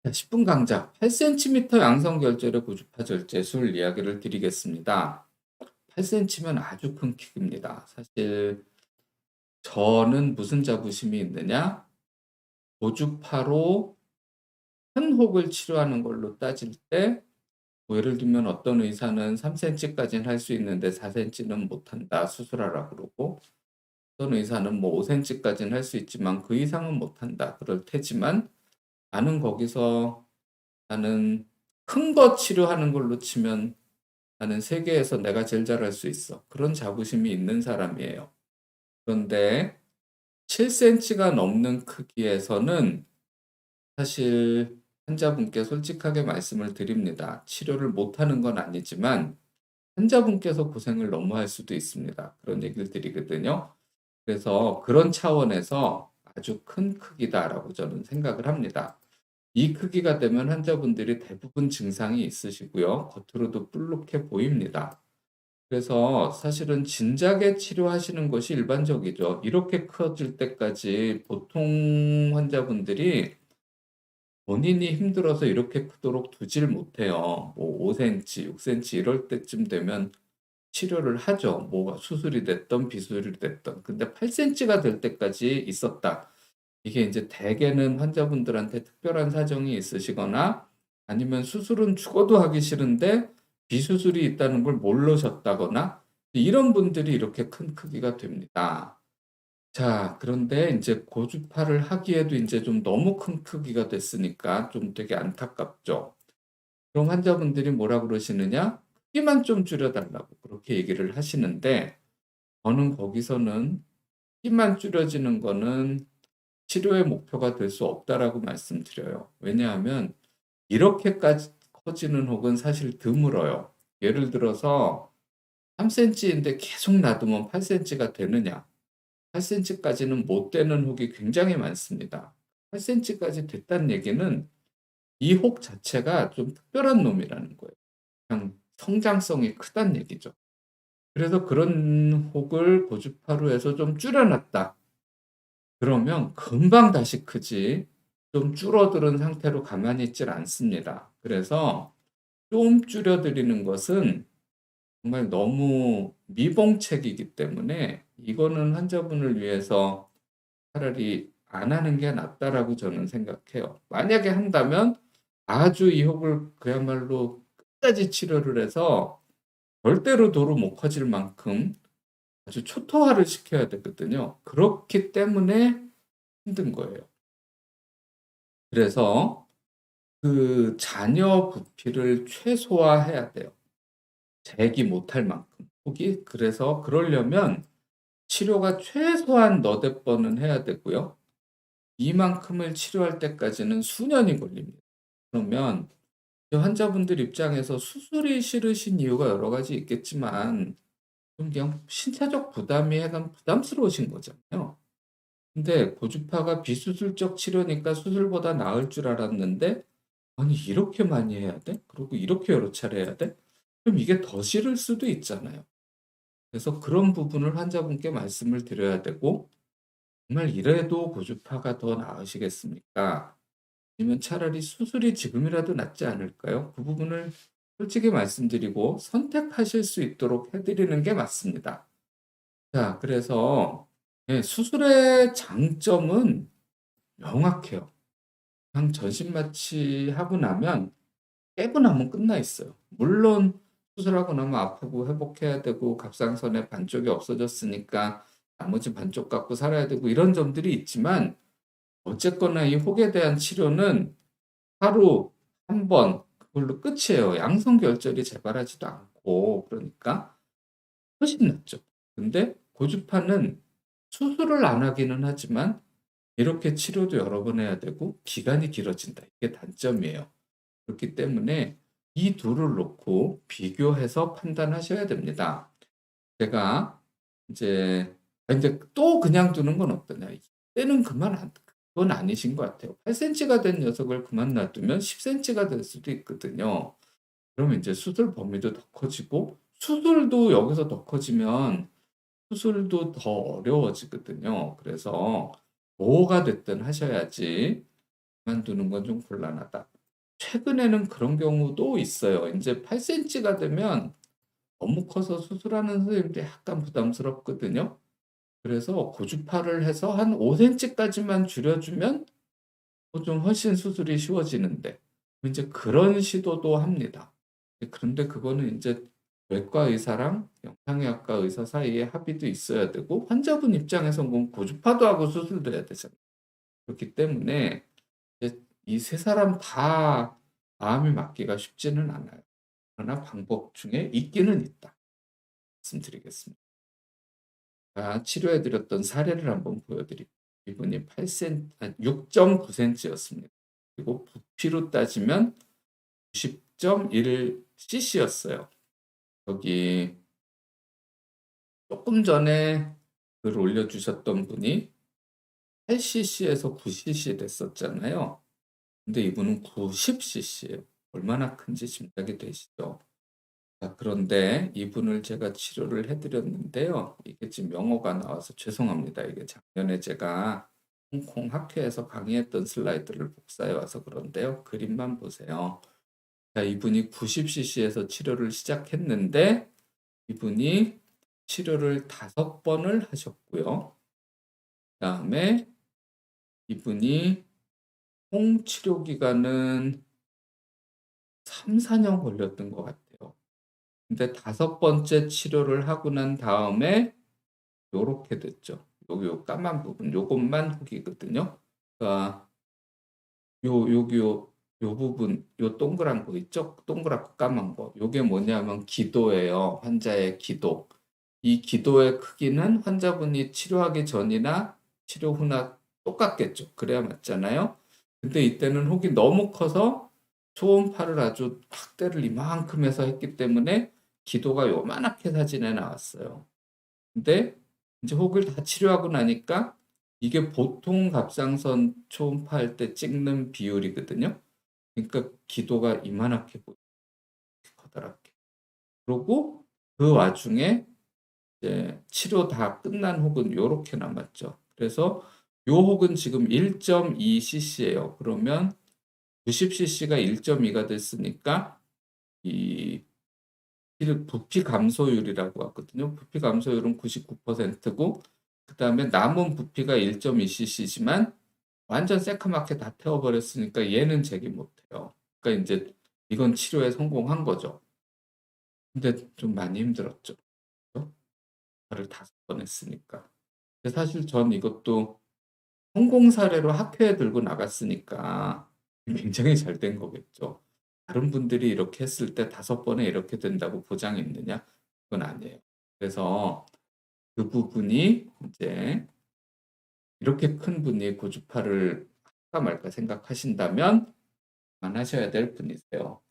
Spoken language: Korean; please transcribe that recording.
자, 10분 강좌 8cm 양성결절의 고주파 절제술 이야기를 드리겠습니다. 8cm면 아주 큰 킥입니다. 사실 저는 무슨 자부심이 있느냐? 고주파로 큰 혹을 치료하는 걸로 따질 때, 뭐 예를 들면 어떤 의사는 3cm까지는 할 수 있는데 4cm는 못한다, 수술하라 그러고, 어떤 의사는 뭐 5cm까지는 할 수 있지만 그 이상은 못한다, 그럴 테지만 나는 큰 거 치료하는 걸로 치면 나는 세계에서 내가 제일 잘할 수 있어. 그런 자부심이 있는 사람이에요. 그런데 7cm가 넘는 크기에서는 사실 환자분께 솔직하게 말씀을 드립니다. 치료를 못하는 건 아니지만 환자분께서 고생을 너무 할 수도 있습니다. 그런 얘기를 드리거든요. 그래서 그런 차원에서 아주 큰 크기다라고 저는 생각을 합니다. 이 크기가 되면 환자분들이 대부분 증상이 있으시고요. 겉으로도 뿔룩해 보입니다. 그래서 사실은 진작에 치료하시는 것이 일반적이죠. 이렇게 커질 때까지 보통 환자분들이 본인이 힘들어서 이렇게 크도록 두질 못해요. 뭐 5cm, 6cm 이럴 때쯤 되면 치료를 하죠. 뭐가 수술이 됐던 비수술이 됐던. 근데 8cm가 될 때까지 있었다. 이게 이제 대개는 환자분들한테 특별한 사정이 있으시거나 아니면 수술은 죽어도 하기 싫은데 비수술이 있다는 걸 모르셨다거나 이런 분들이 이렇게 큰 크기가 됩니다. 자, 그런데 이제 고주파를 하기에도 이제 좀 너무 큰 크기가 됐으니까 좀 되게 안타깝죠. 그럼 환자분들이 뭐라 그러시느냐? 크기만 좀 줄여달라고 그렇게 얘기를 하시는데 저는 거기서는 크기만 줄여지는 거는 치료의 목표가 될 수 없다라고 말씀드려요. 왜냐하면 이렇게까지 커지는 혹은 사실 드물어요. 예를 들어서 3cm인데 계속 놔두면 8cm가 되느냐? 8cm까지는 못 되는 혹이 굉장히 많습니다. 8cm까지 됐다는 얘기는 이 혹 자체가 좀 특별한 놈이라는 거예요. 그냥 성장성이 크다는 얘기죠. 그래서 그런 혹을 고주파로 해서 좀 줄여놨다. 그러면 금방 다시 크지 좀 줄어드는 상태로 가만히 있질 않습니다. 그래서 좀 줄여드리는 것은 정말 너무 미봉책이기 때문에 이거는 환자분을 위해서 차라리 안 하는 게 낫다라고 저는 생각해요. 만약에 한다면 아주 이 혹을 그야말로 끝까지 치료를 해서 절대로 도로 못 커질 만큼 아주 초토화를 시켜야 되거든요. 그렇기 때문에 힘든 거예요. 그래서 그 잔여 부피를 최소화해야 돼요. 재기 못할 만큼. 혹이 그래서 그러려면 치료가 최소한 너댓 번은 해야 되고요. 이만큼을 치료할 때까지는 수년이 걸립니다. 그러면 환자분들 입장에서 수술이 싫으신 이유가 여러 가지 있겠지만 좀 그냥 신체적 부담이 약간 부담스러우신 거잖아요. 근데 고주파가 비수술적 치료니까 수술보다 나을 줄 알았는데 아니 이렇게 많이 해야 돼? 그리고 이렇게 여러 차례 해야 돼? 그럼 이게 더 싫을 수도 있잖아요. 그래서 그런 부분을 환자분께 말씀을 드려야 되고 정말 이래도 고주파가 더 나으시겠습니까? 아니면 차라리 수술이 지금이라도 낫지 않을까요? 그 부분을 솔직히 말씀드리고 선택하실 수 있도록 해 드리는 게 맞습니다. 자, 그래서 예, 수술의 장점은 명확해요. 그냥 전신 마취하고 나면 깨고 나면 끝나 있어요. 물론 수술하고 나면 아프고 회복해야 되고 갑상선의 반쪽이 없어졌으니까 나머지 반쪽 갖고 살아야 되고 이런 점들이 있지만 어쨌거나 이 혹에 대한 치료는 하루 한 번 그걸로 끝이에요. 양성결절이 재발하지도 않고 그러니까 훨씬 낫죠. 근데 고주파는 수술을 안 하기는 하지만 이렇게 치료도 여러 번 해야 되고 기간이 길어진다. 이게 단점이에요. 그렇기 때문에 이 둘을 놓고 비교해서 판단하셔야 됩니다. 제가 이제 근데 또 그냥 두는 건 어떠냐. 이때는 그건 아니신 것 같아요. 8cm가 된 녀석을 그만 놔두면 10cm가 될 수도 있거든요. 그러면 이제 수술 범위도 더 커지고 수술도 여기서 더 커지면 수술도 더 어려워지거든요. 그래서 뭐가 됐든 하셔야지 그만두는 건 좀 곤란하다. 최근에는 그런 경우도 있어요. 이제 8cm가 되면 너무 커서 수술하는 선생님들이 약간 부담스럽거든요. 그래서 고주파를 해서 한 5cm까지만 줄여주면 좀 훨씬 수술이 쉬워지는데 이제 그런 시도도 합니다. 그런데 그거는 이제 외과 의사랑 영상의학과 의사 사이에 합의도 있어야 되고 환자분 입장에서는 고주파도 하고 수술도 해야 되잖아요. 그렇기 때문에 이 세 사람 다 마음이 맞기가 쉽지는 않아요. 그러나 방법 중에 있기는 있다. 말씀드리겠습니다. 치료해 드렸던 사례를 한번 보여드릴게요. 이분이 6.9cm였습니다. 그리고 부피로 따지면 90.1cc였어요. 여기 조금 전에 글 올려주셨던 분이 8cc에서 9cc 됐었잖아요. 근데 이분은 90cc예요. 얼마나 큰지 짐작이 되시죠? 자, 그런데 이분을 제가 치료를 해드렸는데요. 이게 지금 영어가 나와서 죄송합니다. 이게 작년에 제가 홍콩 학회에서 강의했던 슬라이드를 복사해 와서 그런데요. 그림만 보세요. 자, 이분이 90cc에서 치료를 시작했는데 이분이 치료를 5번을 하셨고요. 그다음에 이분이 총 치료 기간은 3, 4년 걸렸던 것 같아요. 근데 5번째 치료를 하고 난 다음에 요렇게 됐죠. 요 까만 부분 요것만 흙이거든요. 그러니까 요 부분 요 동그란 거 있죠? 동그랗고 까만 거. 요게 뭐냐면 기도예요. 환자의 기도. 이 기도의 크기는 환자분이 치료하기 전이나 치료 후나 똑같겠죠. 그래야 맞잖아요. 근데 이때는 혹이 너무 커서 초음파를 아주 확대를 이만큼 해서 했기 때문에 기도가 요만하게 사진에 나왔어요. 근데 이제 혹을 다 치료하고 나니까 이게 보통 갑상선 초음파할 때 찍는 비율이거든요. 그러니까 기도가 이만하게 보여요. 커다랗게. 그리고 그 와중에 이제 치료 다 끝난 혹은 요렇게 남았죠. 그래서 요 혹은 지금 1.2cc예요. 그러면 90cc가 1.2가 됐으니까 이 부피 감소율이라고 하거든요. 부피 감소율은 99%고 그다음에 남은 부피가 1.2cc지만 완전 새카맣게 다 태워버렸으니까 얘는 제기 못해요. 그러니까 이제 이건 치료에 성공한 거죠. 근데 좀 많이 힘들었죠. 를 5번 했으니까. 근데 사실 전 이것도 성공 사례로 학회에 들고 나갔으니까 굉장히 잘 된 거겠죠. 다른 분들이 이렇게 했을 때 5번에 이렇게 된다고 보장이 있느냐? 그건 아니에요. 그래서 그 부분이 이제 이렇게 큰 분이 고주파를 할까 말까 생각하신다면 그만하셔야 될 분이세요.